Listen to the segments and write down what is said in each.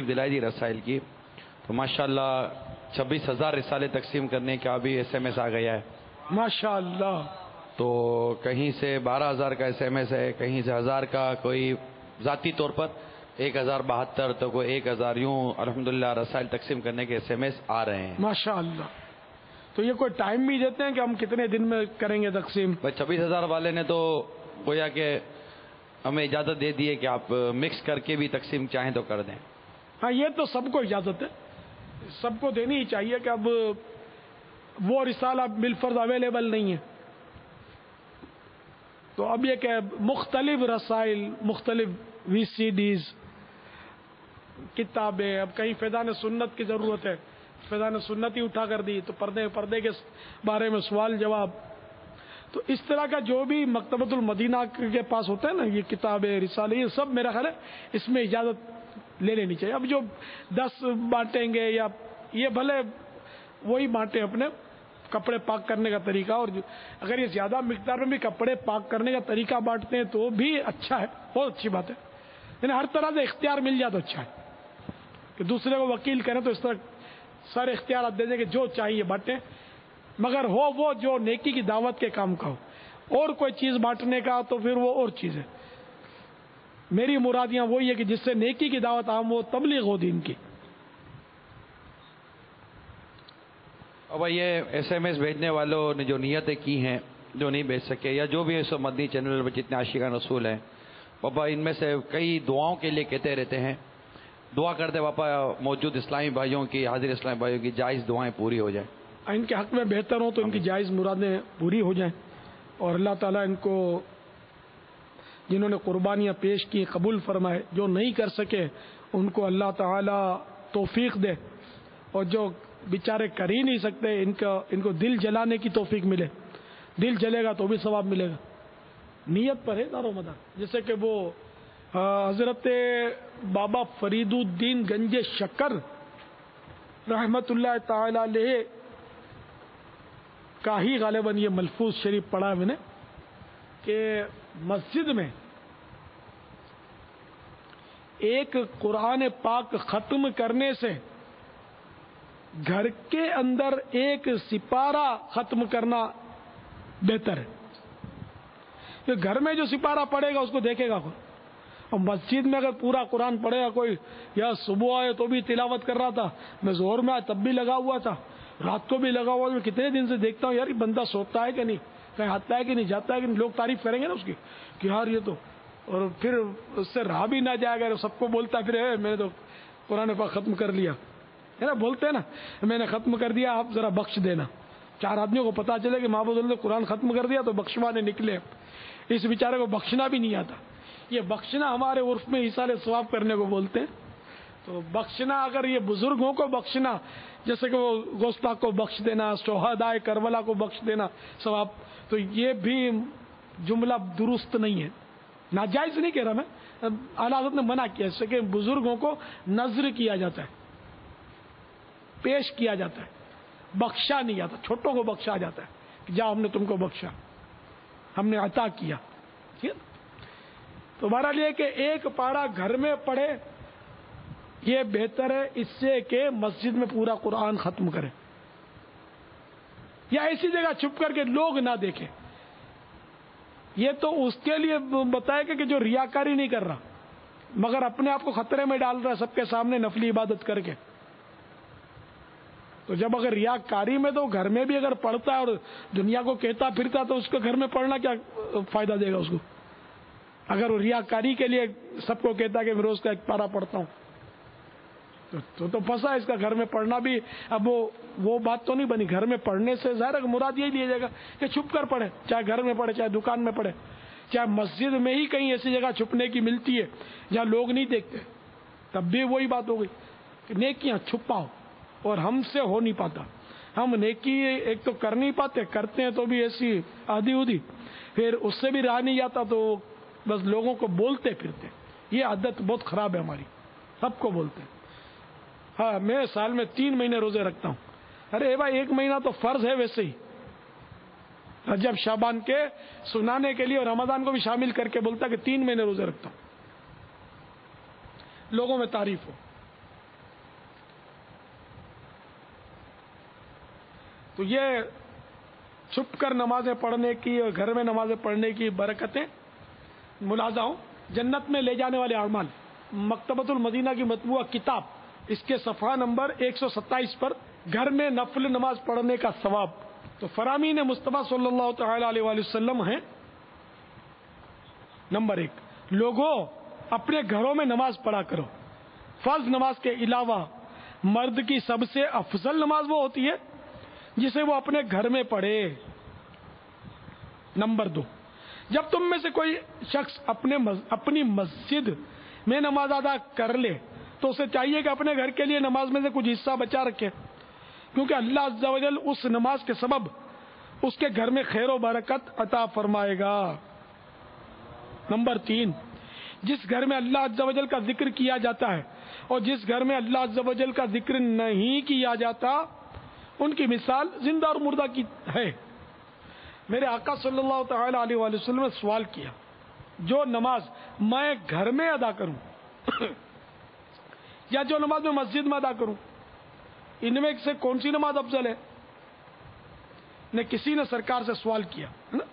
دلائی دی رسائل کی، تو ماشاءاللہ 26,000 رسالے تقسیم کرنے کا بھی SMS آ گیا ہے ماشاءاللہ. تو کہیں سے 12,000 کا SMS ہے، کہیں سے 1,000 کا، کوئی ذاتی طور پر 1,072 تو کوئی 1,000، یوں الحمدللہ رسائل تقسیم کرنے کے SMS آ رہے ہیں ماشاءاللہ. تو یہ کوئی ٹائم بھی دیتے ہیں کہ ہم کتنے دن میں کریں گے تقسیم؟ 26,000 والے نے تو گویا کہ ہمیں اجازت دے دی ہے کہ آپ مکس کر کے بھی تقسیم چاہیں تو کر دیں. ہاں یہ تو سب کو اجازت ہے، سب کو دینی ہی چاہیے کہ اب وہ رسالہ بالفرض اویلیبل نہیں ہے. تو اب یہ کہ مختلف رسائل، مختلف VCDs، کتابیں، اب کہیں فیضان سنت کی ضرورت ہے، فیضان سنت ہی اٹھا کر دی، تو پردے کے بارے میں سوال جواب. تو اس طرح کا جو بھی مکتبۃ المدینہ کے پاس ہوتا ہے نا، یہ کتابیں، رسالے، یہ سب میرا خیال ہے اس میں اجازت لے لینی چاہیے. اب جو 10 بانٹیں گے یا یہ بھلے وہی بانٹیں اپنے کپڑے پاک کرنے کا طریقہ، اور اگر یہ زیادہ مقدار میں بھی کپڑے پاک کرنے کا طریقہ بانٹتے ہیں تو بھی اچھا ہے، بہت اچھی بات ہے. یعنی ہر طرح سے اختیار مل جائے تو اچھا ہے کہ دوسرے کو وکیل کریں، تو اس طرح سارے اختیارات دے دیں کہ جو چاہیے بانٹیں، مگر ہو وہ جو نیکی کی دعوت کے کام کا ہو. اور کوئی چیز بانٹنے کا تو پھر وہ اور چیز ہے. میری مرادیاں وہی ہے کہ جس سے نیکی کی دعوت عام ہو، تبلیغ ہو دین کی. اب یہ SMS بھیجنے والوں نے جو نیتیں کی ہیں، جو نہیں بھیج سکے، یا جو بھی اس مدنی چینل پر جتنے عاشقان رسول ہیں، پاپا ان میں سے کئی دعاؤں کے لیے کہتے رہتے ہیں، دعا کرتے پاپا موجود اسلامی بھائیوں کی، حاضر اسلامی بھائیوں کی جائز دعائیں پوری ہو جائیں، ان کے حق میں بہتر ہوں تو ان کی جائز مرادیں پوری ہو جائیں، اور اللہ تعالیٰ ان کو جنہوں نے قربانیاں پیش کی قبول فرمائے. جو نہیں کر سکے ان کو اللہ تعالیٰ توفیق دے، اور جو بیچارے کر ہی نہیں سکتے ان کو دل جلانے کی توفیق ملے. دل جلے گا تو بھی ثواب ملے گا. نیت پر ہے دار و مدار. جیسے کہ وہ حضرت بابا فرید الدین گنج شکر رحمت اللہ تعالی علیہ کا ہی غالباً یہ ملفوظ شریف پڑھا میں نے کہ مسجد میں ایک قرآن پاک ختم کرنے سے گھر کے اندر ایک سپارہ ختم کرنا بہتر ہے. کہ گھر میں جو سپارہ پڑے گا اس کو دیکھے گا کوئی، اور مسجد میں اگر پورا قرآن پڑھے گا کوئی، یا صبح آئے تو بھی تلاوت کر رہا تھا، میں زہر میں آئے تب بھی لگا ہوا تھا، رات کو بھی لگا ہوا تھا، کتنے دن سے دیکھتا ہوں یار یہ بندہ سوتا ہے کہ نہیں، کہیں آتا ہے کہ نہیں، جاتا ہے کہ نہیں. لوگ تعریف کریں گے نا اس کی کہ یار یہ تو، اور پھر اس سے رہا بھی نہ جائے گا، سب کو بولتا ہے پھر میں نے تو قرآن پاک ختم کر لیا ہے نا، بولتے ہیں نا میں نے ختم کر دیا، آپ ذرا بخش دینا. 4 آدمیوں کو پتا چلے کہ محمود نے قرآن ختم کر دیا تو بخشوانے نکلے. اس بیچارے کو بخشنا بھی نہیں آتا. یہ بخشنا ہمارے عرف میں ایصال ثواب کرنے کو بولتے ہیں. تو بخشنا، اگر یہ بزرگوں کو بخشنا، جیسے کہ وہ گوشتاخ کو بخش دینا، شہدائے کربلا کو بخش دینا ثواب، تو یہ بھی جملہ درست نہیں ہے. ناجائز نہیں کہہ رہا میں، اعلیٰ حضرت نے منع کیا، جیسے کہ بزرگوں کو نذر کیا جاتا ہے، پیش کیا جاتا ہے، بخشا نہیں جاتا. چھوٹوں کو بخشا جاتا ہے کہ جا ہم نے تم کو بخشا، ہم نے عطا کیا. ٹھیک ہے. تو بہرحال یہ کہ ایک پارہ گھر میں پڑھے یہ بہتر ہے اس سے کہ مسجد میں پورا قرآن ختم کرے، یا ایسی جگہ چھپ کر کے لوگ نہ دیکھیں. یہ تو اس کے لیے بتایا کہ جو ریاکاری نہیں کر رہا مگر اپنے آپ کو خطرے میں ڈال رہا ہے سب کے سامنے نفلی عبادت کر کے. تو جب اگر ریاکاری میں تو گھر میں بھی اگر پڑھتا ہے اور دنیا کو کہتا پھرتا تو اس کو گھر میں پڑھنا کیا فائدہ دے گا اس کو، اگر وہ ریاکاری کے لیے سب کو کہتا ہے کہ میں روز کا ایک پارہ پڑھتا ہوں تو پھنسا اس کا. گھر میں پڑھنا بھی اب وہ بات تو نہیں بنی. گھر میں پڑھنے سے ظاہر ہے کہ مراد یہی لیا جائے گا کہ چھپ کر پڑھے، چاہے گھر میں پڑھے، چاہے دکان میں پڑھے، چاہے مسجد میں ہی کہیں ایسی جگہ چھپنے کی ملتی ہے جہاں لوگ نہیں دیکھتے، تب بھی وہی بات ہو گئی کہ نیکیاں چھپاؤ. اور ہم سے ہو نہیں پاتا. ہم نیکی ایک تو کر نہیں پاتے، کرتے ہیں تو بھی ایسی آدھی ادھی، پھر اس سے بھی رہا نہیں جاتا تو بس لوگوں کو بولتے پھرتے. یہ عادت بہت خراب ہے ہماری، سب کو بولتے ہیں. ہاں میں سال میں 3 مہینے روزے رکھتا ہوں. ارے بھائی 1 مہینہ تو فرض ہے ویسے ہی، رجب شعبان کے سنانے کے لیے، اور رمضان کو بھی شامل کر کے بولتا کہ 3 مہینے روزے رکھتا ہوں، لوگوں میں تعریف ہو. تو یہ چھپ کر نمازیں پڑھنے کی اور گھر میں نمازیں پڑھنے کی برکتیں ملاحظہ ہوں. جنت میں لے جانے والے اعمال، مکتبۃ المدینہ کی مطبوعہ کتاب، اس کے صفحہ نمبر 127 پر گھر میں نفل نماز پڑھنے کا ثواب. تو فرامین مصطفیٰ صلی اللہ تعالی علیہ وآلہ وسلم ہیں. نمبر 1، لوگوں اپنے گھروں میں نماز پڑھا کرو. فرض نماز کے علاوہ مرد کی سب سے افضل نماز وہ ہوتی ہے جسے وہ اپنے گھر میں پڑھے. نمبر 2، جب تم میں سے کوئی شخص اپنی مسجد میں نماز ادا کر لے تو اسے چاہیے کہ اپنے گھر کے لیے نماز میں سے کچھ حصہ بچا رکھے، کیونکہ اللہ عز و جل اس نماز کے سبب اس کے گھر میں خیر و برکت عطا فرمائے گا. نمبر 3، جس گھر میں اللہ عز و جل کا ذکر کیا جاتا ہے اور جس گھر میں اللہ عز و جل کا ذکر نہیں کیا جاتا ان کی مثال زندہ اور مردہ کی ہے. میرے آقا صلی اللہ تعالی علیہ وآلہ وسلم نے سوال کیا، جو نماز میں گھر میں ادا کروں یا جو نماز میں مسجد میں ادا کروں، ان میں سے کون سی نماز افضل ہے؟ نے کسی نے سرکار سے سوال کیا ہے نا.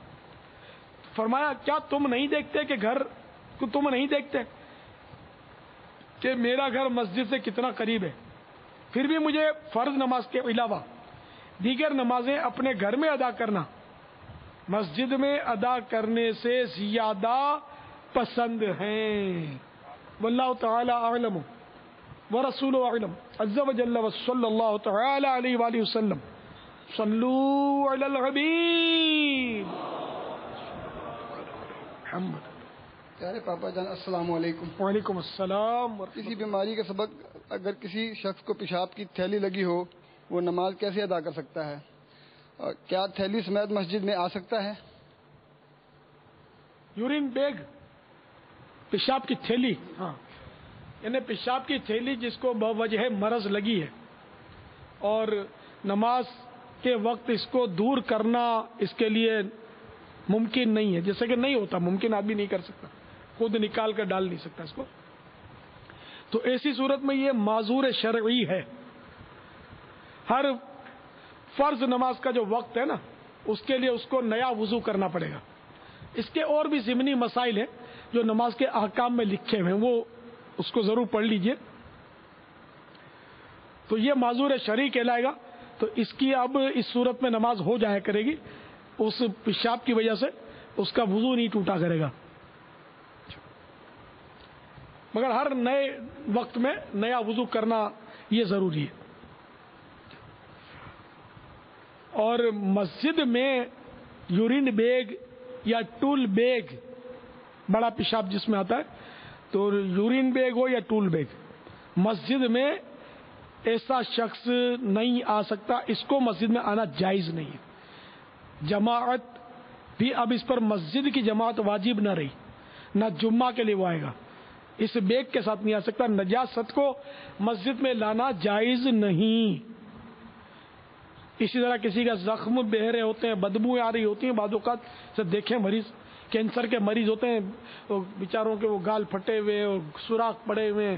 فرمایا، کیا تم نہیں دیکھتے کہ میرا گھر مسجد سے کتنا قریب ہے؟ پھر بھی مجھے فرض نماز کے علاوہ دیگر نمازیں اپنے گھر میں ادا کرنا مسجد میں ادا کرنے سے زیادہ پسند ہیں. واللہ تعالی اعلم ورسول اعلم عز وجل وصلی اللہ تعالی علیہ وآلہ وسلم. صلو علی الحبیب محمد. پیارے پاپا جان السلام علیکم. وعلیکم السلام. کسی بیماری کا سبب اگر کسی شخص کو پیشاب کی تھیلی لگی ہو، وہ نماز کیسے ادا کر سکتا ہے؟ اور کیا تھیلی سمیت مسجد میں آ سکتا ہے؟ یورین بیگ، پیشاب کی تھیلی، ہاں، یعنی پیشاب کی تھیلی جس کو بوجہ مرض لگی ہے اور نماز کے وقت اس کو دور کرنا اس کے لیے ممکن نہیں ہے، جیسے کہ نہیں ہوتا، ممکن آدمی نہیں کر سکتا، خود نکال کر ڈال نہیں سکتا اس کو. تو ایسی صورت میں یہ معذور شرعی ہے. ہر فرض نماز کا جو وقت ہے نا، اس کے لیے اس کو نیا وضو کرنا پڑے گا. اس کے اور بھی ضمنی مسائل ہیں جو نماز کے احکام میں لکھے ہوئے ہیں، وہ اس کو ضرور پڑھ لیجئے. تو یہ معذور شرعی کہلائے گا. تو اس کی اب اس صورت میں نماز ہو جایا کرے گی، اس پیشاب کی وجہ سے اس کا وضو نہیں ٹوٹا کرے گا، مگر ہر نئے وقت میں نیا وضو کرنا یہ ضروری ہے. اور مسجد میں یورین بیگ یا ٹول بیگ، بڑا پیشاب جس میں آتا ہے، تو یورین بیگ ہو یا ٹول بیگ، مسجد میں ایسا شخص نہیں آ سکتا، اس کو مسجد میں آنا جائز نہیں ہے. جماعت بھی اب اس پر مسجد کی جماعت واجب نہ رہی، نہ جمعہ کے لیے وہ آئے گا، اس بیگ کے ساتھ نہیں آ سکتا. نجاست کو مسجد میں لانا جائز نہیں. اسی طرح کسی کا زخم بہ رہے ہوتے ہیں، بدبو آ رہی ہوتی ہیں، بعض اوقات سے دیکھیں مریض کینسر کے مریض ہوتے ہیں، بیچاروں کے وہ گال پھٹے ہوئے اور سوراخ پڑے ہوئے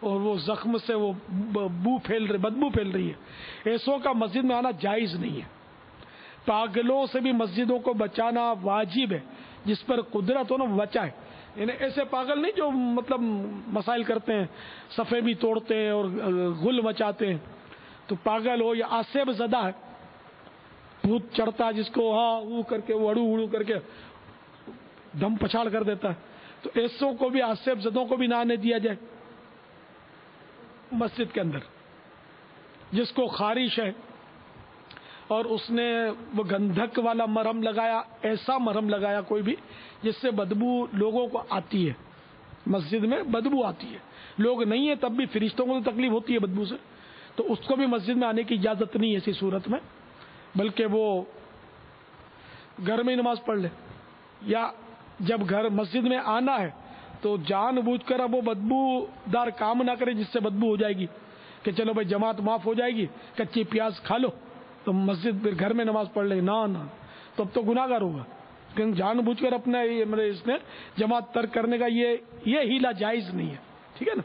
اور وہ زخم سے وہ بدبو پھیل رہی ہے، ایسوں کا مسجد میں آنا جائز نہیں ہے. پاگلوں سے بھی مسجدوں کو بچانا واجب ہے، جس پر قدرت ہو نا بچائے. یعنی ایسے پاگل نہیں جو مطلب مسائل کرتے ہیں، صفے بھی توڑتے ہیں اور غل مچاتے ہیں. تو پاگل ہو یا آصب زدہ ہے، بھوت چڑھتا ہے جس کو ہاں وہ کر کے وہ اڑو کر کے دم پچھاڑ کر دیتا ہے، تو ایسوں کو بھی، آصب زدوں کو بھی نہ آنے دیا جائے مسجد کے اندر. جس کو خارش ہے اور اس نے وہ گندھک والا مرہم لگایا، ایسا مرہم لگایا کوئی بھی جس سے بدبو لوگوں کو آتی ہے، مسجد میں بدبو آتی ہے، لوگ نہیں ہیں تب بھی فرشتوں کو تو تکلیف ہوتی ہے بدبو سے، تو اس کو بھی مسجد میں آنے کی اجازت نہیں ہے ایسی صورت میں، بلکہ وہ گھر میں ہی نماز پڑھ لے. یا جب گھر مسجد میں آنا ہے تو جان بوجھ کر اب وہ بدبو دار کام نہ کرے جس سے بدبو ہو جائے گی کہ چلو بھائی جماعت معاف ہو جائے گی، کچی پیاز کھا لو تو مسجد پھر گھر میں نماز پڑھ لے، نہ تو اب تو گناہ گار ہوگا. لیکن جان بوجھ کر اپنا اس نے جماعت ترک کرنے کا یہ ہیلا جائز نہیں ہے. ٹھیک ہے نا.